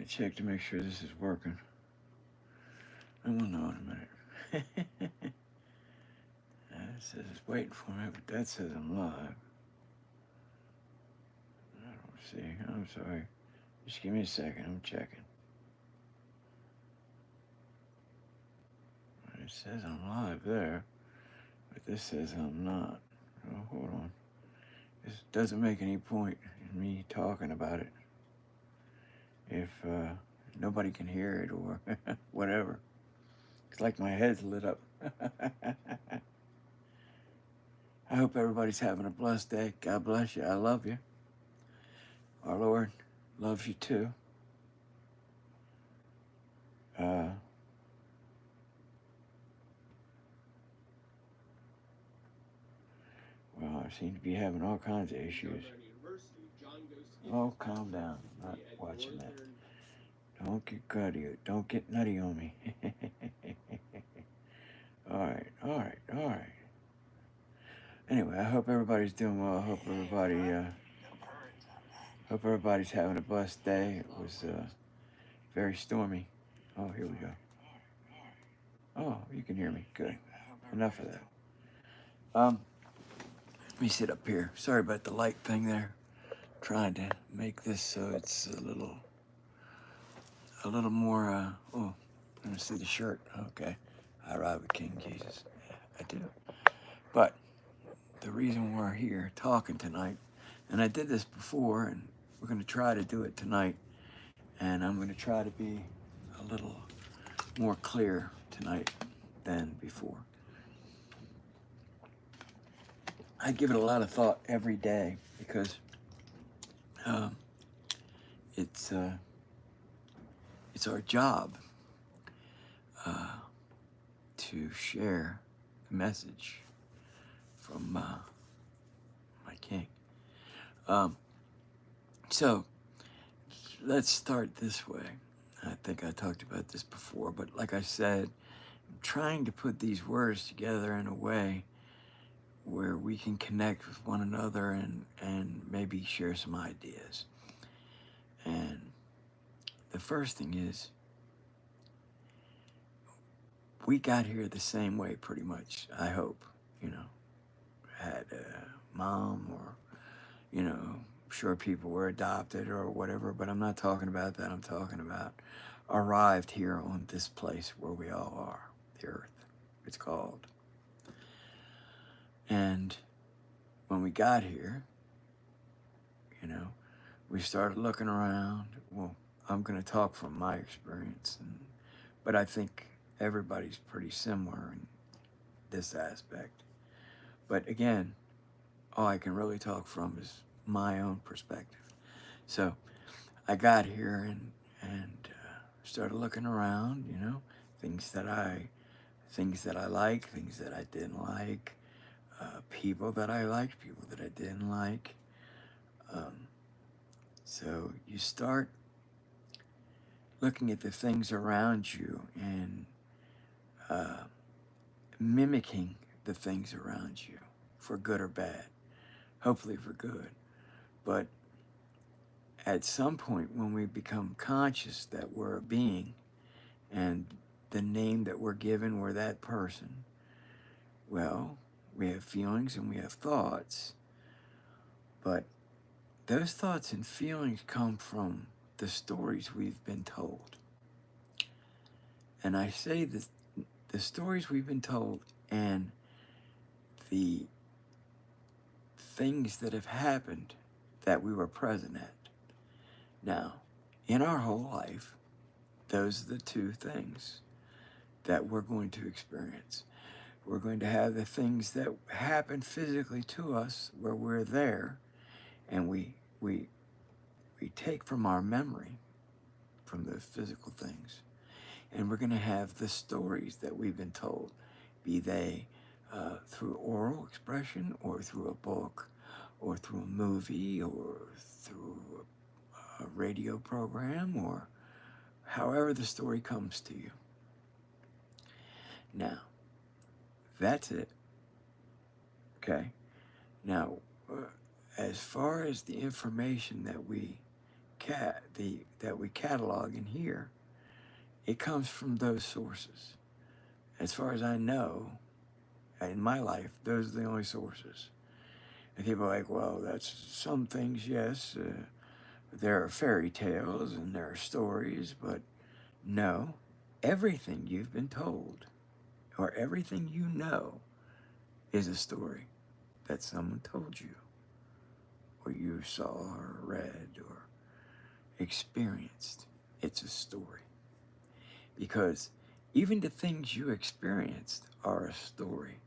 check to make sure this is working. And we'll know in a minute. It says it's waiting for me, but that says I'm live. I don't see. I'm sorry. Just give me a second. I'm checking. It says I'm live there, but this says I'm not. Oh, hold on. This doesn't make any point in me talking about it if nobody can hear it or whatever. It's like my head's lit up. I hope everybody's having a blessed day. God bless you. I love you. Our Lord loves you too. Well, I seem to be having all kinds of issues. Oh, calm down. I'm not watching that. Don't get gutty. Don't get nutty on me. All right. Anyway, I hope everybody's doing well. I hope everybody's having a blessed day. It was very stormy. Oh, here we go. Oh, you can hear me. Good. Enough of that. Let me sit up here. Sorry about the light thing there. Trying to make this so it's a little more. Oh, let me see the shirt. Okay, I ride with King Jesus. Yeah, I do. But the reason we're here talking tonight, and I did this before, and we're going to try to do it tonight, and I'm going to try to be a little more clear tonight than before. I give it a lot of thought every day because it's our job to share the message from my King. So let's start this way. I think I talked about this before, but like I said, I'm trying to put these words together in a way where we can connect with one another and maybe share some ideas. And the first thing is, we got here the same way pretty much, I hope. Had a mom or, I'm sure people were adopted or whatever, but I'm not talking about that. I'm talking about arrived here on this place where we all are, the earth, it's called. And when we got here, we started looking around. Well, I'm going to talk from my experience, but I think everybody's pretty similar in this aspect. But again, all I can really talk from is my own perspective. So I got here and started looking around, things that I like, things that I didn't like, people that I liked, people that I didn't like. So you start looking at the things around you and mimicking the things around you, for good or bad, hopefully for good. But at some point when we become conscious that we're a being and the name that we're given, we're that person, well, we have feelings and we have thoughts, but those thoughts and feelings come from the stories we've been told. And I say that the stories we've been told and the things that have happened that we were present at. Now, in our whole life, those are the two things that we're going to experience. We're going to have the things that happen physically to us where we're there, and we take from our memory, from the physical things, and we're going to have the stories that we've been told, be they through oral expression or through a book or through a movie or through a radio program or however the story comes to you. Now, that's it. Okay? Now, as far as the information that we that we catalog in here, it comes from those sources. As far as I know, in my life, those are the only sources. And people are like, well, that's some things, yes. There are fairy tales and there are stories, but no, everything you've been told or everything you know is a story that someone told you or you saw or read or experienced. It's a story. Because even the things you experienced are a story,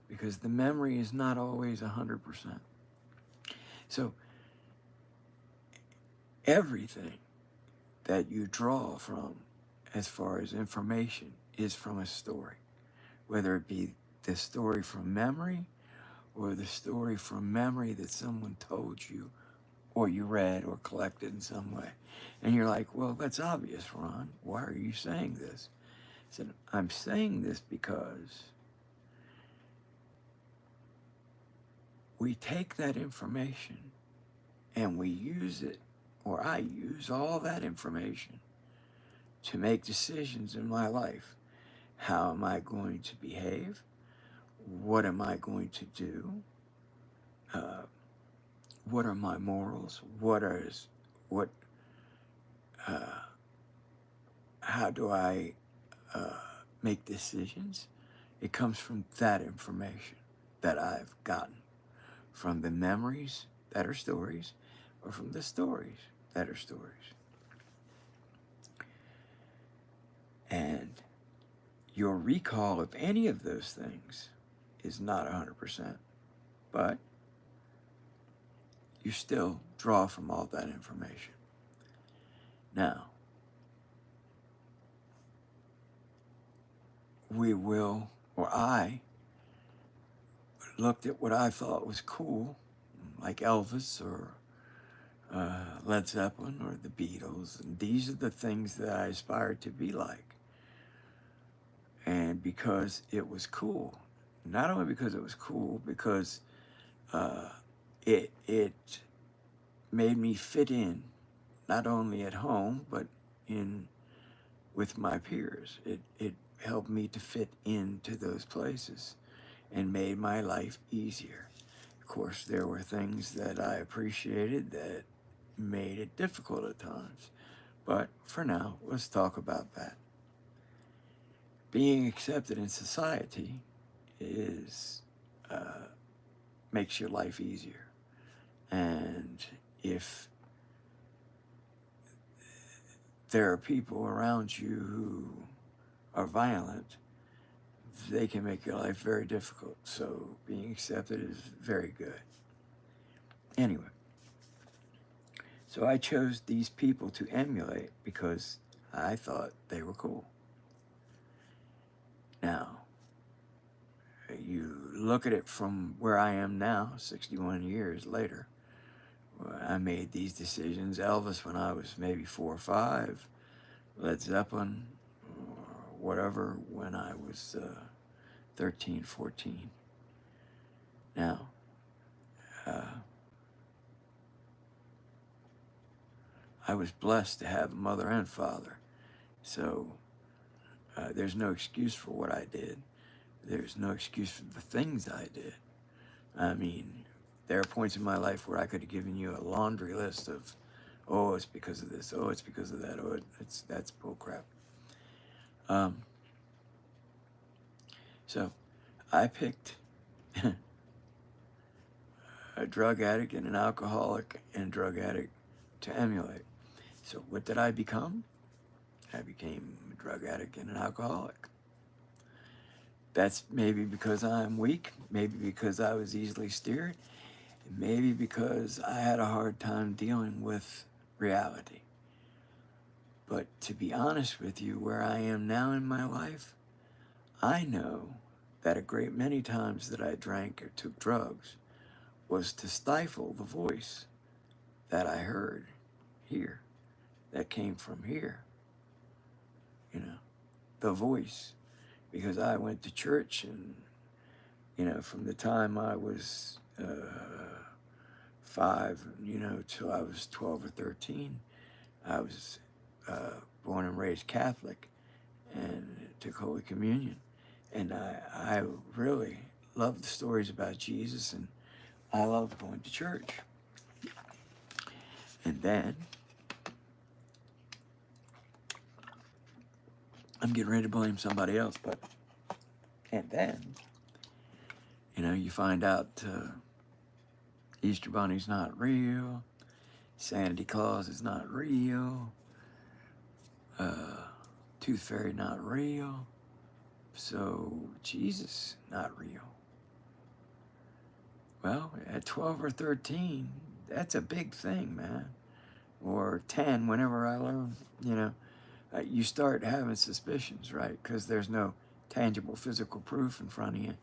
because the memory is not always 100%. So everything that you draw from as far as information is from a story, whether it be the story from memory or the story from memory that someone told you or you read or collected in some way. And you're like, well, that's obvious, Ron. Why are you saying this? I said, I'm saying this because we take that information and we use it, or I use all that information to make decisions in my life. How am I going to behave? What am I going to do? What are my morals? How do I make decisions? It comes from that information that I've gotten from the memories that are stories or from the stories that are stories. And your recall of any of those things is not 100%, but you still draw from all that information. Now, I looked at what I thought was cool, like Elvis or Led Zeppelin or the Beatles, and these are the things that I aspired to be like. And because it was cool, not only because it was cool, because it made me fit in, not only at home, but in with my peers. It helped me to fit into those places and made my life easier. Of course, there were things that I appreciated that made it difficult at times. But for now, let's talk about that. Being accepted in society makes your life easier. And if there are people around you who are violent, they can make your life very difficult. So being accepted is very good. Anyway, so I chose these people to emulate because I thought they were cool. Now, you look at it from where I am now, 61 years later. I made these decisions. Elvis when I was maybe 4 or 5, Led Zeppelin, or whatever, when I was 13, 14. Now, I was blessed to have a mother and father, so there's no excuse for what I did. There's no excuse for the things I did. I mean, there are points in my life where I could have given you a laundry list of, oh, it's because of this, oh, it's because of that, oh, that's bullcrap. So I picked a drug addict and an alcoholic and drug addict to emulate. So what did I become? I became a drug addict and an alcoholic. That's maybe because I'm weak, maybe because I was easily steered, maybe because I had a hard time dealing with reality. But to be honest with you, where I am now in my life, I know that a great many times that I drank or took drugs was to stifle the voice that I heard here, that came from here. You know, the voice. Because I went to church and, from the time I was 5, till I was 12 or 13. I was born and raised Catholic and took Holy Communion. And I really loved the stories about Jesus, and I loved going to church. And then, I'm getting ready to blame somebody else, and then, you find out Easter Bunny's not real, Santa Claus is not real, Tooth Fairy not real, so Jesus not real. Well, at 12 or 13, that's a big thing, man. Or 10, whenever I learn, you start having suspicions, right? Because there's no tangible physical proof in front of you.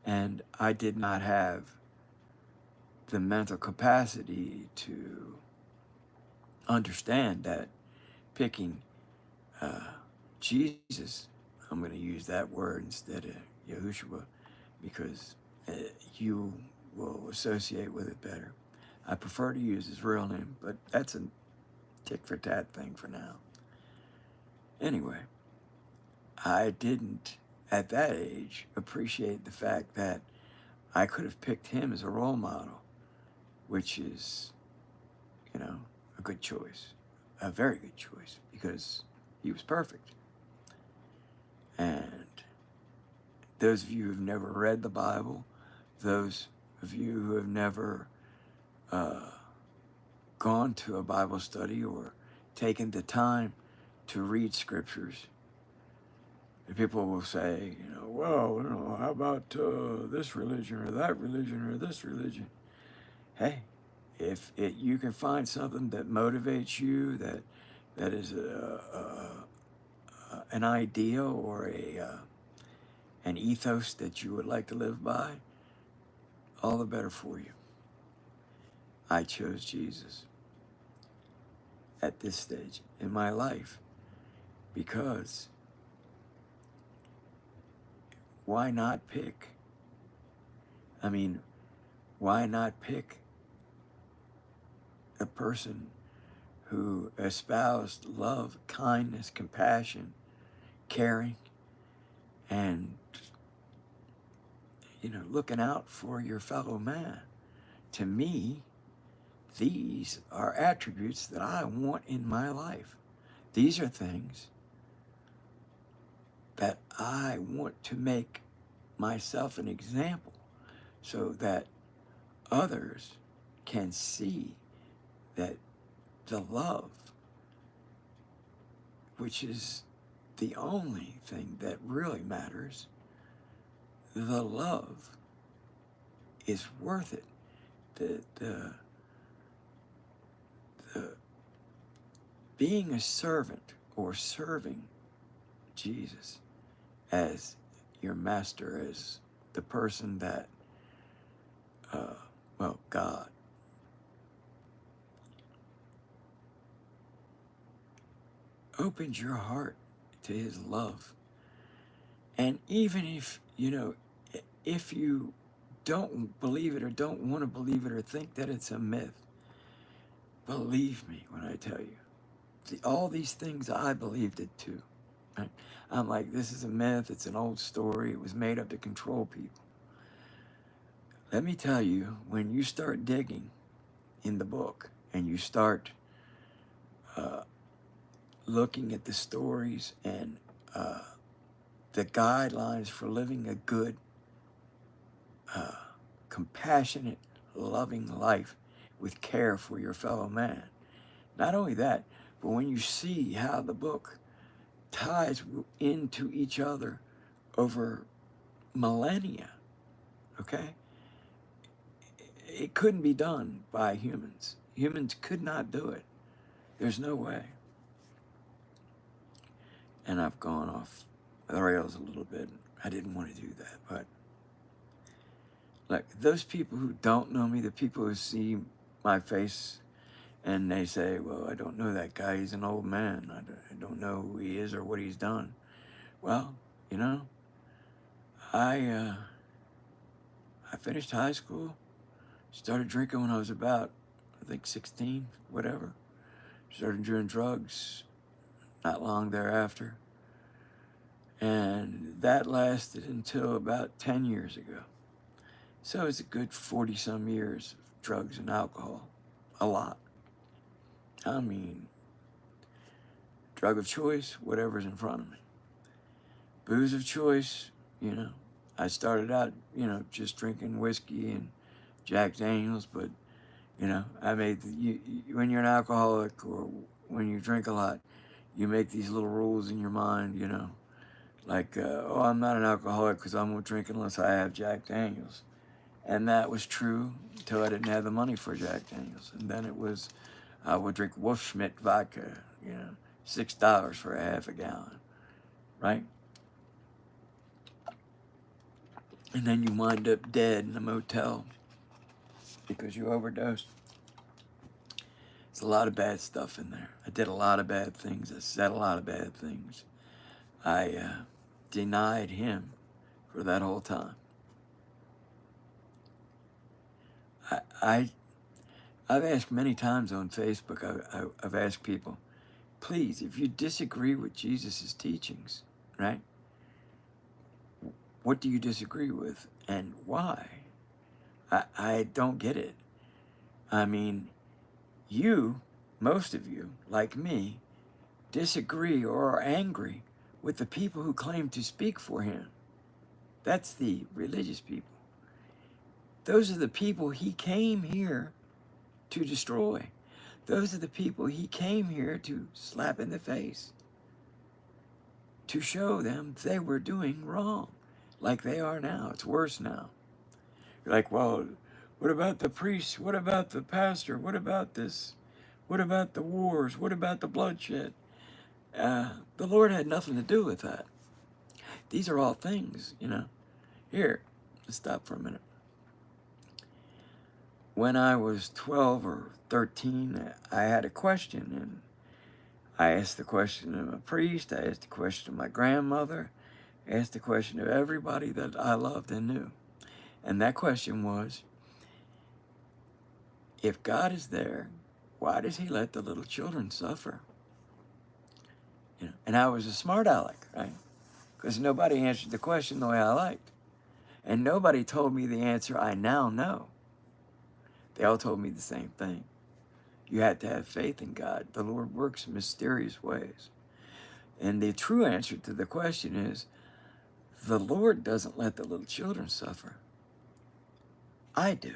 And I did not have the mental capacity to understand that picking Jesus, I'm going to use that word instead of Yahushua, because you will associate with it better. I prefer to use his real name, but that's a tick for tat thing for now. Anyway, I didn't, at that age, appreciate the fact that I could have picked him as a role model, which is, a good choice, a very good choice, because he was perfect. And those of you who've never read the Bible, those of you who have never gone to a Bible study or taken the time to read scriptures, people will say, well, how about this religion or that religion or this religion? Hey, if you can find something that motivates you, that is an ideal or an ethos that you would like to live by, all the better for you. I chose Jesus at this stage in my life because why not pick? Why not pick a person who espoused love, kindness, compassion, caring, and, looking out for your fellow man? To me, these are attributes that I want in my life. These are things that I want to make myself an example so that others can see that the love, which is the only thing that really matters, the love is worth it. The being a servant or serving Jesus as your master, as the person that, God, opens your heart to his love. And even if you don't believe it or don't want to believe it or think that it's a myth, believe me when I tell you, all these things, I believed it too. Right? I'm like, this is a myth, it's an old story, it was made up to control people. Let me tell you, when you start digging in the book and you start looking at the stories and the guidelines for living a good, compassionate, loving life with care for your fellow man. Not only that, but when you see how the book ties into each other over millennia, okay? It couldn't be done by humans. Humans could not do it. There's no way. And I've gone off the rails a little bit. I didn't want to do that, but like those people who don't know me, the people who see my face and they say, well, I don't know that guy, he's an old man, I don't know who he is or what he's done. Well, I finished high school, Started drinking when I was about, I think, 16, whatever. Started doing drugs not long thereafter. And that lasted until about 10 years ago. So it's a good 40-some years of drugs and alcohol. A lot. I mean, drug of choice, whatever's in front of me. Booze of choice, you know. I started out, you know, just drinking whiskey and Jack Daniels, but, you know, when you're an alcoholic or when you drink a lot, you make these little rules in your mind, you know, like, oh, I'm not an alcoholic because I won't drink unless I have Jack Daniels. And that was true until I didn't have the money for Jack Daniels. And then it was, I would drink Wolfschmidt vodka, you know, $6 for a half a gallon, right? And then you wind up dead in a motel because you overdosed. There's a lot of bad stuff in there. I did a lot of bad things. I said a lot of bad things. I denied him for that whole time. I've asked many times on Facebook, I've asked people, please, if you disagree with Jesus' teachings, right? What do you disagree with and why? I don't get it. I mean, you, most of you, like me, disagree or are angry with the people who claim to speak for him. That's the religious people. Those are the people he came here to destroy. Those are the people he came here to slap in the face, to show them they were doing wrong, like they are now. It's worse now. You're like, well, what about the priests? What about the pastor? What about this? What about the wars? What about the bloodshed? The Lord had nothing to do with that. These are all things, you know. Here, let's stop for a minute. When I was 12 or 13, I had a question, and I asked the question of a priest, I asked the question of my grandmother, I asked the question of everybody that I loved and knew. And that question was, if God is there, why does he let the little children suffer? You know, and I was a smart aleck, right? Because nobody answered the question the way I liked. And nobody told me the answer I now know. They all told me the same thing. You had to have faith in God. The Lord works in mysterious ways. And the true answer to the question is, the Lord doesn't let the little children suffer. I do.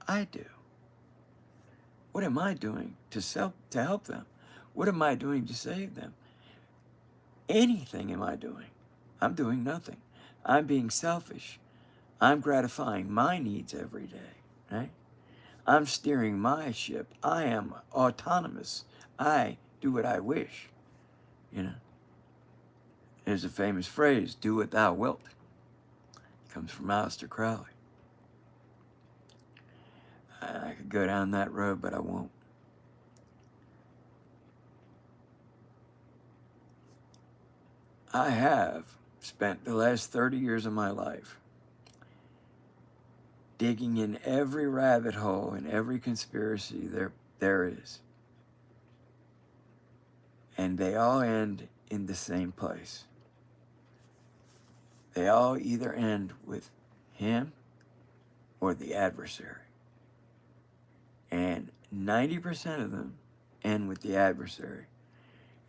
I do. What am I doing to help them? What am I doing to save them? Anything am I doing? I'm doing nothing. I'm being selfish. I'm gratifying my needs every day, right? I'm steering my ship. I am autonomous. I do what I wish, you know. There's a famous phrase, do what thou wilt. It comes from Aleister Crowley. I could go down that road, but I won't. I have spent the last 30 years of my life digging in every rabbit hole and every conspiracy there is. And they all end in the same place. They all either end with him or the adversary. And 90% of them end with the adversary.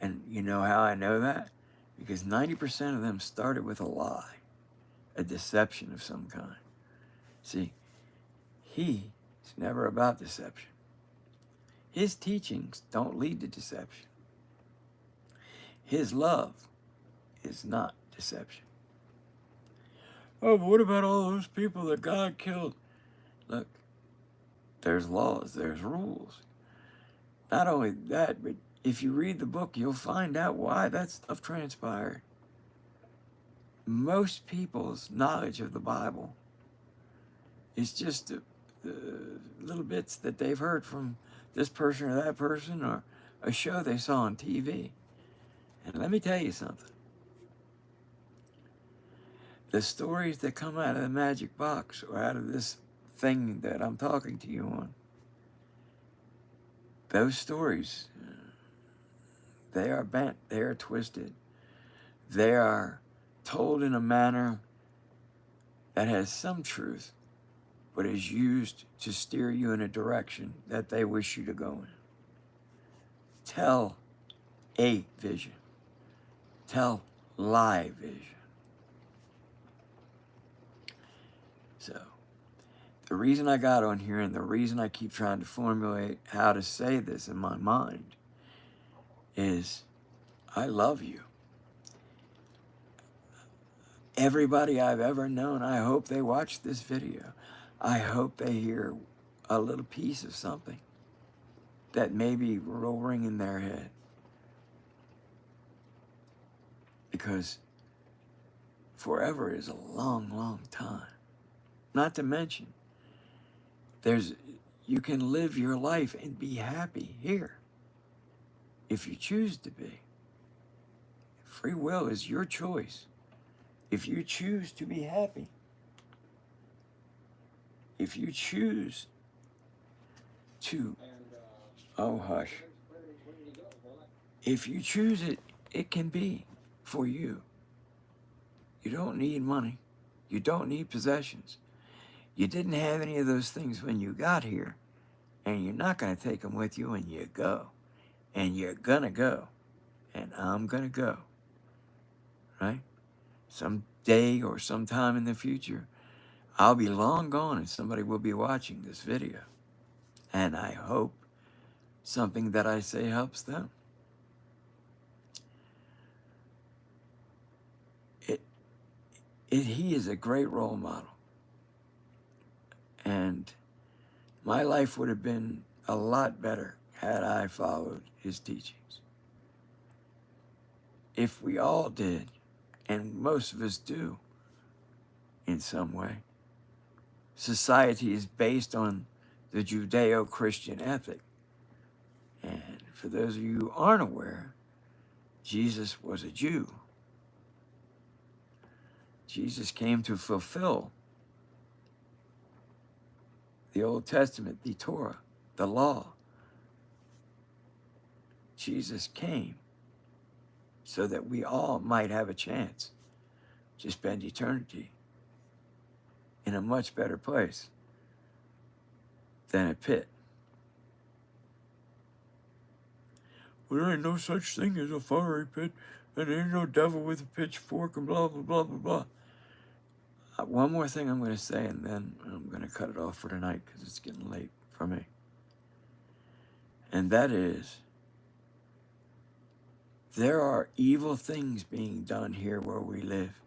And you know how I know that? Because 90% of them started with a lie, a deception of some kind. See, he's never about deception. His teachings don't lead to deception. His love is not deception. Oh, but what about all those people that God killed? Look, there's laws, there's rules. Not only that, but if you read the book, you'll find out why that stuff transpired. Most people's knowledge of the Bible is just little bits that they've heard from this person or that person, or a show they saw on TV. And let me tell you something. The stories that come out of the magic box or out of this thing that I'm talking to you on. Those stories, they are bent, they are twisted, they are told in a manner that has some truth, but is used to steer you in a direction that they wish you to go in. Tell a vision. Tell live vision. So, the reason I got on here and the reason I keep trying to formulate how to say this in my mind is I love you. Everybody I've ever known, I hope they watch this video. I hope they hear a little piece of something that maybe will ring in their head. Because forever is a long, long time. Not to mention, you can live your life and be happy here if you choose to be. Free will is your choice. If you choose to be happy, if you choose to, oh hush, if you choose it, it can be for you. You don't need money. You don't need possessions. You didn't have any of those things when you got here, and you're not going to take them with you when you go. And you're going to go, and I'm going to go, right? Someday or sometime in the future, I'll be long gone and somebody will be watching this video. And I hope something that I say helps them. He is a great role model. And my life would have been a lot better had I followed his teachings. If we all did, and most of us do in some way. Society is based on the Judeo-Christian ethic. And for those of you who aren't aware, Jesus was a Jew. Jesus came to fulfill the Old Testament, the Torah, the law. Jesus came so that we all might have a chance to spend eternity in a much better place than a pit. Well, there ain't no such thing as a fiery pit, and there ain't no devil with a pitchfork, and blah, blah, blah, blah, blah. One more thing I'm going to say, and then I'm going to cut it off for tonight because it's getting late for me. And that is, there are evil things being done here where we live.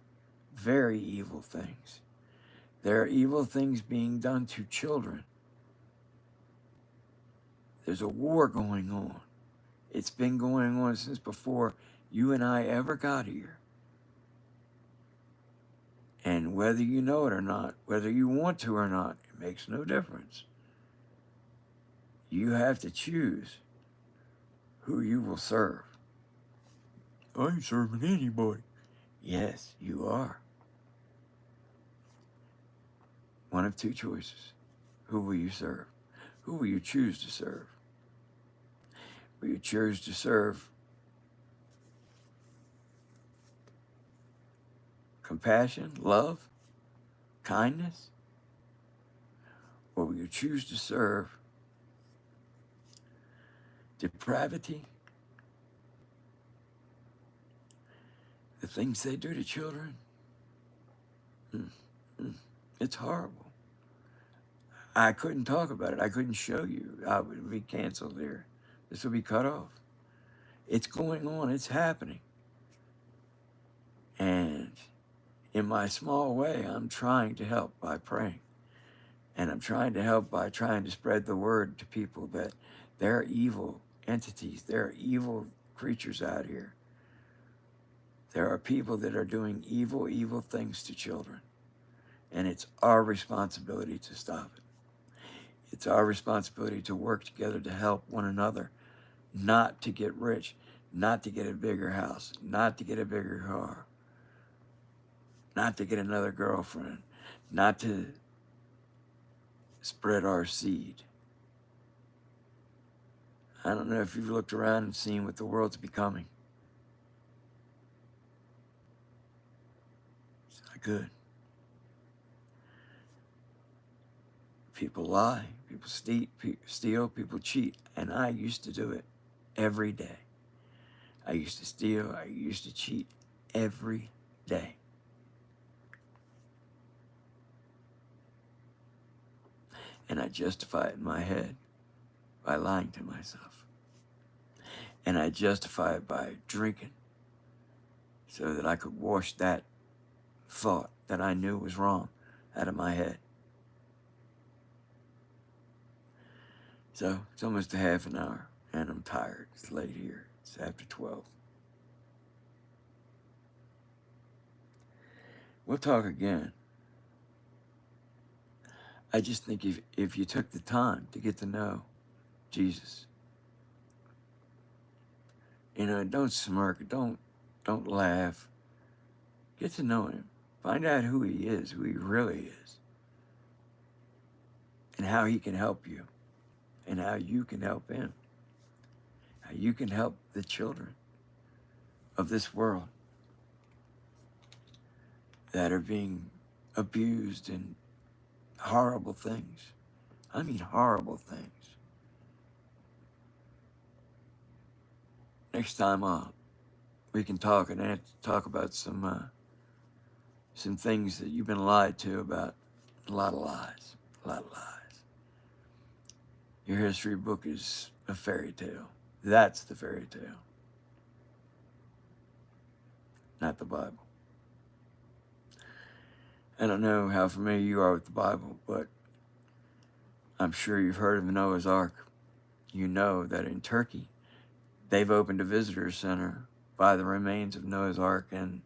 Very evil things. There are evil things being done to children. There's a war going on. It's been going on since before you and I ever got here. And whether you know it or not, whether you want to or not, it makes no difference. You have to choose who you will serve. I ain't serving anybody. Yes, you are. One of two choices. Who will you serve? Who will you choose to serve? Will you choose to serve compassion, love, kindness? Or will you choose to serve depravity? The things they do to children? It's horrible. I couldn't talk about it. I couldn't show you. I would be canceled there. This will be cut off. It's going on. It's happening. And in my small way, I'm trying to help by praying. And I'm trying to help by trying to spread the word to people that there are evil entities. There are evil creatures out here. There are people that are doing evil, evil things to children. And it's our responsibility to stop it. It's our responsibility to work together to help one another, not to get rich, not to get a bigger house, not to get a bigger car, not to get another girlfriend, not to spread our seed. I don't know if you've looked around and seen what the world's becoming. It's not good. People lie, people steal, people cheat, and I used to do it every day. I used to steal, I used to cheat every day. And I justify it in my head by lying to myself. And I justify it by drinking so that I could wash that thought that I knew was wrong out of my head. So it's almost a half an hour, and I'm tired. It's late here. It's after 12. We'll talk again. I just think if you took the time to get to know Jesus, don't smirk, don't laugh. Get to know him. Find out who he is, who he really is, and how he can help you, and how you can help him, how you can help the children of this world that are being abused and horrible things. I mean horrible things. Next time we can talk, and I have to talk about some things that you've been lied to about. A lot of lies. Your history book is a fairy tale. That's the fairy tale, not the Bible. I don't know how familiar you are with the Bible, but I'm sure you've heard of Noah's Ark. You know that in Turkey, they've opened a visitor center by the remains of Noah's Ark, and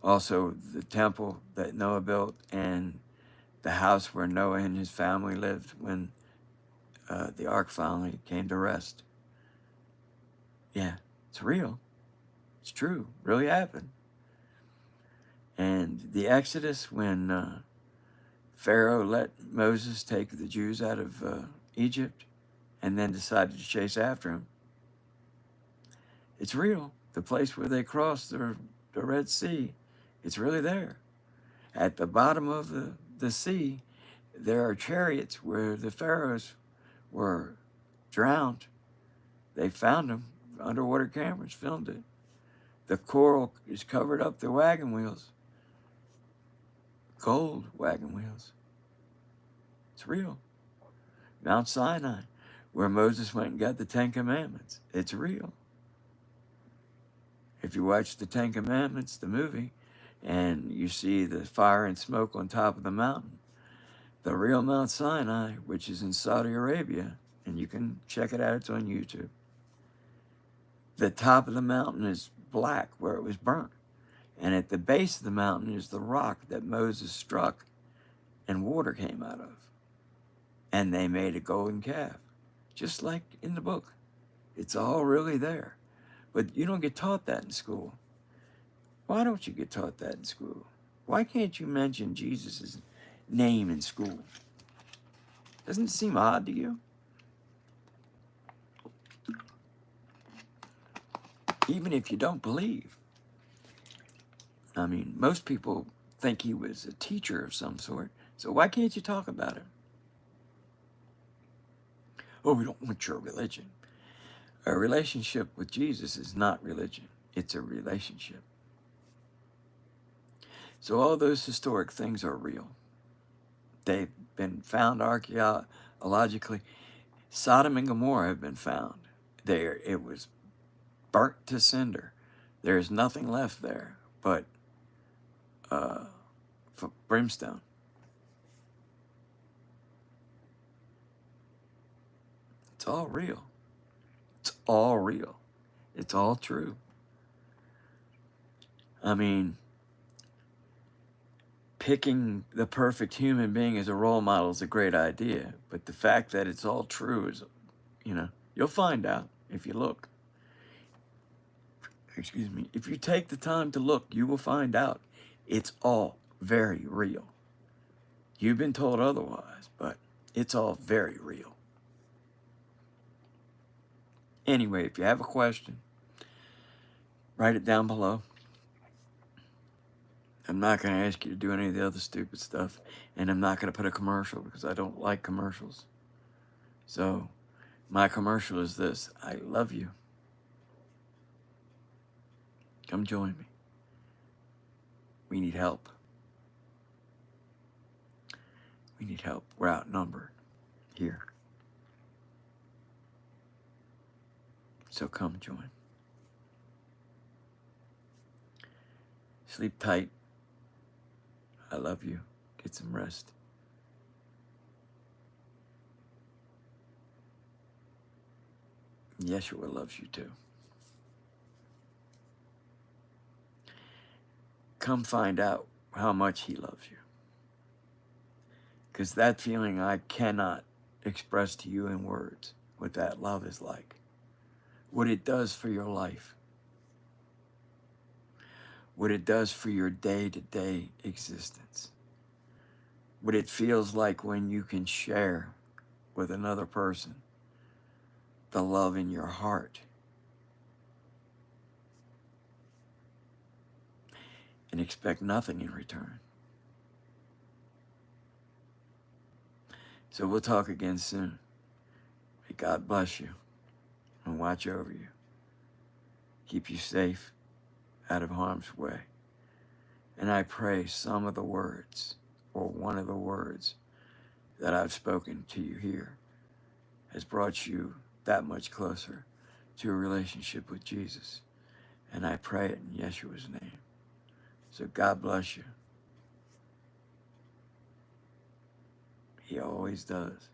also the temple that Noah built and the house where Noah and his family lived when the Ark finally came to rest. Yeah, it's real. It's true. Really happened. And the Exodus, when Pharaoh let Moses take the Jews out of Egypt and then decided to chase after him, it's real. The place where they crossed the Red Sea, it's really there. At the bottom of the sea, there are chariots where the pharaohs were drowned. They found them. Underwater cameras filmed it. The coral is covered up the wagon wheels. Gold wagon wheels. It's real. Mount Sinai, where Moses went and got the Ten Commandments. It's real. If you watch the Ten Commandments, the movie, and you see the fire and smoke on top of the mountain, the real Mount Sinai, which is in Saudi Arabia, and you can check it out, it's on YouTube. The top of the mountain is black where it was burnt. And at the base of the mountain is the rock that Moses struck and water came out of. And they made a golden calf, just like in the book. It's all really there. But you don't get taught that in school. Why don't you get taught that in school? Why can't you mention Jesus' name in school? Doesn't it seem odd to you? Even if you don't believe. I mean, most people think he was a teacher of some sort. So why can't you talk about him? Oh, we don't want your religion. A relationship with Jesus is not religion. It's a relationship. So all those historic things are real. They've been found archaeologically. Sodom and Gomorrah have been found. There, it was burnt to cinder. There's nothing left there but brimstone. It's all real. It's all real. It's all true. I mean, picking the perfect human being as a role model is a great idea, but the fact that it's all true is, you'll find out if you look. Excuse me. If you take the time to look, you will find out it's all very real. You've been told otherwise, but It's all very real. Anyway, if you have a question, write it down below. I'm not going to ask you to do any of the other stupid stuff, and I'm not going to put a commercial because I don't like commercials. So my commercial is this: I love you. Come join me. We need help. We need help. We're outnumbered here. So come join. Sleep tight. I love you. Get some rest. Yeshua loves you too. Come find out how much he loves you. Because that feeling I cannot express to you in words what that love is like. What it does for your life. What it does for your day-to-day existence. What it feels like when you can share with another person the love in your heart. And expect nothing in return. So we'll talk again soon. May God bless you and watch over you. Keep you safe, out of harm's way. And I pray some of the words, or one of the words that I've spoken to you here, has brought you that much closer to a relationship with Jesus. And I pray it in Yeshua's name. So God bless you. He always does.